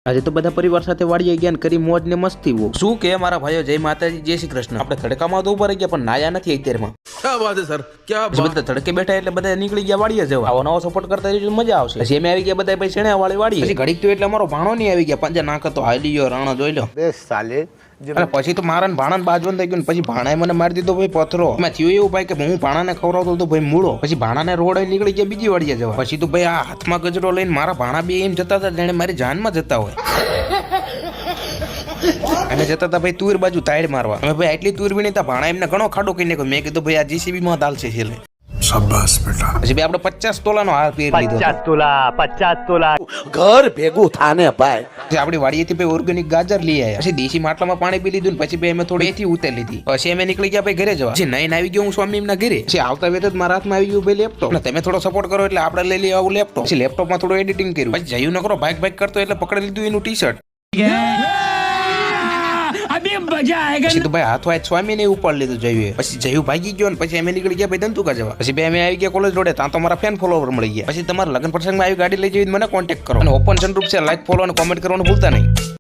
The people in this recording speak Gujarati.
આજે તો બધા પરિવાર સાથે વાડીએ ગયા ને કરી મોજ ને મસ્તી વો શું કે મારા ભાઈઓ જય માતાજી જય શ્રી કૃષ્ણ આપણે તડકામાં તો ઉભા રહી ગયા પણ નાયા નથી અત્યારમાં क्या बात है सर क्या बात બધા તડકે બેઠા એટલે બધા નીકળી ગયા વાડીએ જવા આવો નવો સપોર્ટ કરતા રહીશું મજા આવશે પછી અમે આવી ગયા બધા પછી શેણા વાળી વાડી પછી ઘડીક તો એટલે અમારો ભાણો નહીં આવી ગયા પંજા નાખ તો હાલી ગયો રાણો જોઈ લો બે સાલે અને પછી તો મારા ભાણા બાજવન થઈ ગયું પછી ભાણાએ મને મારી દીધો ભાઈ પથરો એમાં થયું એવું ભાઈ કે હું ભાણાને ખવડાવતો તો ભાઈ મૂળો પછી ભાણાને રોડે નીકળી ગયા બીજી વાડીએ જવા પછી તો ભાઈ આ હાથમાં ગજરો લઈને મારા ભાણા બી એમ જતા હતા જાણે મારી જાનમાં જતા હોય અમે જતા હતા ભાઈ તુર બાજુ તાઈડ મારવા અમે ભાઈ આટલી તુર વીણી તા ભાણા એમને ઘણો ખાડો કરી નાખ્યો મેં કીધું ભાઈ આ જીસીબી માં દાલ છે છેલ્લે शाबाश बेटा પછી ભાઈ આપણે 50 તોલાનો હાર પહેરી લીધો 50 તોલા ઘર ભેગું થાને ભાઈ પછી આપણી વાડીએથી ભાઈ ઓર્ગેનિક ગાજર લઈ આવ્યા પછી દેશી માટલામાં પાણી પી લીધું પછી ભાઈ અમે થોડી એથી ઉતારી લીધી પછી અમે નીકળી ગયા ભાઈ ઘરે જવા પછી નઈને આવી ગયો હું સ્વામી એમના ઘરે પછી આવતા વેત જ મારા હાથમાં આવી ગયું ભાઈ લેપટોપ તમે થોડો સપોર્ટ કરો એટલે આપણે લઈ લઈએ આવું લેપટોપ પછી લેપટોપમાં થોડું એડિટિંગ કર્યું પછી જયું ન કરો બાઇક કરતો એટલે પકડી લીધું એનું ટી શર્ટ પછી તો ભાઈ હાથો હાથ સ્વામી ને ઉપાડ લીધું જયું પછી જયું ભાગી ગયો ને પછી અમે નીકળી ગયા ભાઈ ધંધુકા જવા પછી ભાઈ અમે આવી ગયા કોલેજ રોડે ત્યાં તો મારા ફેન ફોલોવર મળી ગયા પછી તમારા લગ્ન પ્રસંગમાં આવી ગાડી લઈ જઈને મને કોન્ટેક્ટ કરો અને ઓપન સનરૂફ છે લાઈક ફોલો અને કોમેન્ટ કરવાનું ભૂલતા નહીં.